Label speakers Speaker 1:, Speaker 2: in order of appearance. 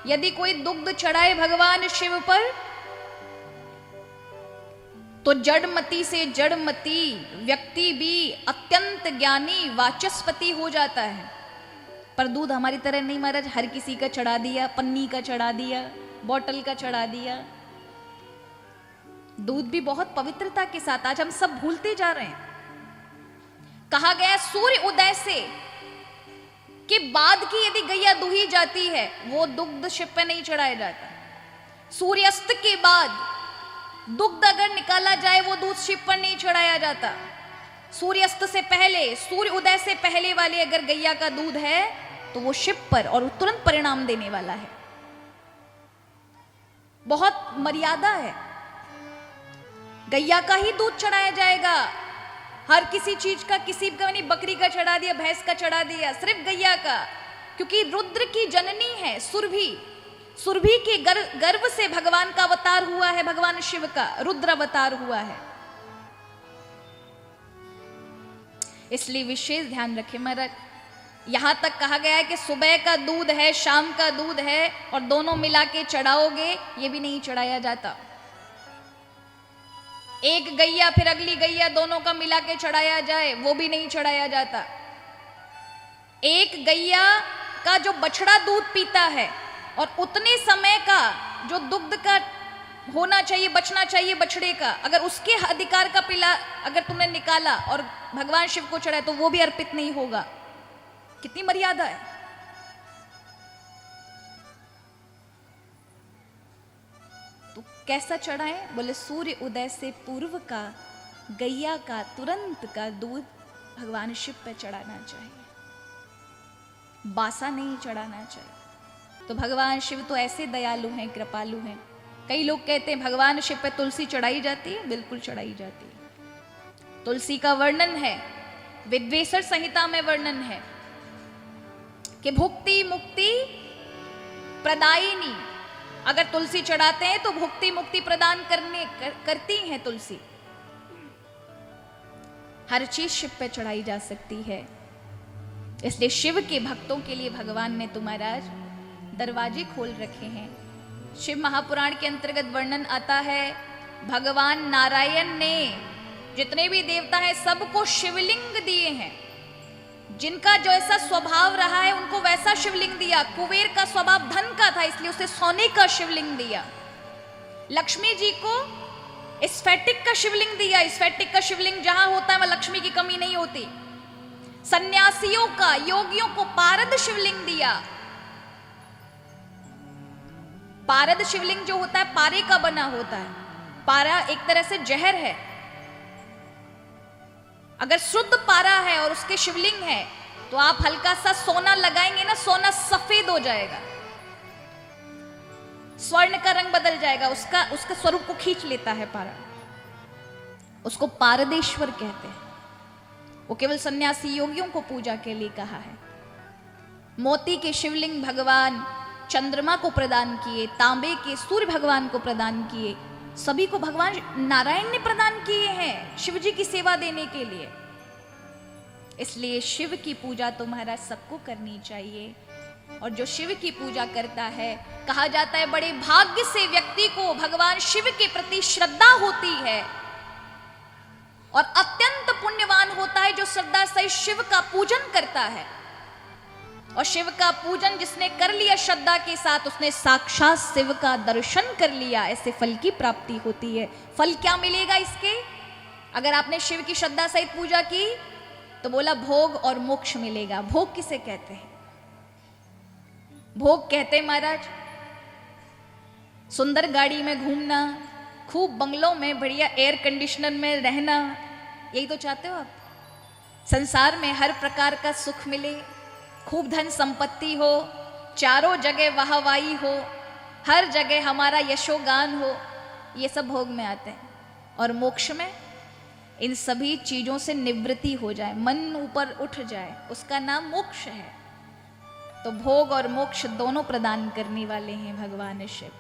Speaker 1: यदि कोई दुग्ध चढ़ाए भगवान शिव पर तो जड़मती से जड़मती व्यक्ति भी अत्यंत ज्ञानी वाचस्पति हो जाता है। पर दूध हमारी तरह नहीं महाराज, हर किसी का चढ़ा दिया, पन्नी का चढ़ा दिया, बोतल का चढ़ा दिया। दूध भी बहुत पवित्रता के साथ आज हम सब भूलते जा रहे हैं। कहा गया सूर्य उदय से कि बाद की यदि गैया दूही जाती है वो दुग्ध शिव पे नहीं चढ़ाया जाता। सूर्यास्त के बाद दुग्ध अगर निकाला जाए वो दूध शिव पर नहीं चढ़ाया जाता। सूर्यास्त से पहले, सूर्य उदय से पहले वाले अगर गैया का दूध है तो वो शिव पर और तुरंत परिणाम देने वाला है। बहुत मर्यादा है। गैया का ही दूध चढ़ाया जाएगा। हर किसी चीज का, किसी का नहीं, बकरी का चढ़ा दिया, भैंस का चढ़ा दिया, सिर्फ गैया का, क्योंकि रुद्र की जननी है सुरभि। सुरभि के गर्भ से भगवान का अवतार हुआ है, भगवान शिव का रुद्र अवतार हुआ है। इसलिए विशेष ध्यान रखें महाराज। यहां तक कहा गया है कि सुबह का दूध है, शाम का दूध है और दोनों मिला के चढ़ाओगे, ये भी नहीं चढ़ाया जाता। एक गैया फिर अगली गैया दोनों का मिला के चढ़ाया जाए, वो भी नहीं चढ़ाया जाता। एक गैया का जो बछड़ा दूध पीता है और उतने समय का जो दुग्ध का होना चाहिए, बचना चाहिए बछड़े का, अगर उसके अधिकार का पिला अगर तुमने निकाला और भगवान शिव को चढ़ाया तो वो भी अर्पित नहीं होगा। कितनी मर्यादा है। तो कैसा चढ़ाएं? बोले सूर्य उदय से पूर्व का गैया का तुरंत का दूध भगवान शिव पे चढ़ाना चाहिए, बासा नहीं चढ़ाना चाहिए। तो भगवान शिव तो ऐसे दयालु हैं, कृपालु हैं। कई लोग कहते हैं भगवान शिव पे तुलसी चढ़ाई जाती है, बिल्कुल चढ़ाई जाती है। तुलसी का वर्णन है, विद्वेषण संहिता में वर्णन है कि भुक्ति मुक्ति प्रदायिनी। अगर तुलसी चढ़ाते हैं तो भुक्ति मुक्ति प्रदान करती हैं तुलसी। हर चीज शिव पे चढ़ाई जा सकती है। इसलिए शिव के भक्तों के लिए भगवान ने तो महाराज दरवाजे खोल रखे हैं। शिव महापुराण के अंतर्गत वर्णन आता है, भगवान नारायण ने जितने भी देवता हैं सबको शिवलिंग दिए हैं। जिनका जैसा स्वभाव रहा है उनको वैसा शिवलिंग दिया। कुबेर का स्वभाव धन का था, इसलिए उसे सोने का शिवलिंग दिया। लक्ष्मी जी को स्फटिक का शिवलिंग दिया। स्फटिक का शिवलिंग जहां होता है वहां लक्ष्मी की कमी नहीं होती। सन्यासियों का, योगियों को पारद शिवलिंग दिया। पारद शिवलिंग जो होता है पारे का बना होता है। पारा एक तरह से जहर है। अगर शुद्ध पारा है और उसके शिवलिंग है तो आप हल्का सा सोना लगाएंगे ना, सोना सफेद हो जाएगा, स्वर्ण का रंग बदल जाएगा, उसका स्वरूप को खींच लेता है पारा। उसको पारदेश्वर कहते हैं। वो केवल सन्यासी योगियों को पूजा के लिए कहा है। मोती के शिवलिंग भगवान चंद्रमा को प्रदान किए, तांबे के सूर्य भगवान को प्रदान किए। सभी को भगवान नारायण ने प्रदान किए हैं शिव जी की सेवा देने के लिए। इसलिए शिव की पूजा तो महाराज सबको करनी चाहिए। और जो शिव की पूजा करता है, कहा जाता है बड़े भाग्य से व्यक्ति को भगवान शिव के प्रति श्रद्धा होती है और अत्यंत पुण्यवान होता है जो श्रद्धा से शिव का पूजन करता है। और शिव का पूजन जिसने कर लिया श्रद्धा के साथ, उसने साक्षात शिव का दर्शन कर लिया। ऐसे फल की प्राप्ति होती है। फल क्या मिलेगा इसके? अगर आपने शिव की श्रद्धा सहित पूजा की तो बोला भोग और मोक्ष मिलेगा। भोग किसे कहते हैं? भोग कहते हैं महाराज सुंदर गाड़ी में घूमना, खूब बंगलों में बढ़िया एयर कंडीशनर में रहना। यही तो चाहते हो आप? संसार में हर प्रकार का सुख मिले, खूब धन संपत्ति हो, चारों जगह वाहवाही हो, हर जगह हमारा यशोगान हो। ये सब भोग में आते हैं। और मोक्ष में इन सभी चीजों से निवृत्ति हो जाए, मन ऊपर उठ जाए, उसका नाम मोक्ष है। तो भोग और मोक्ष दोनों प्रदान करने वाले हैं भगवान शिव।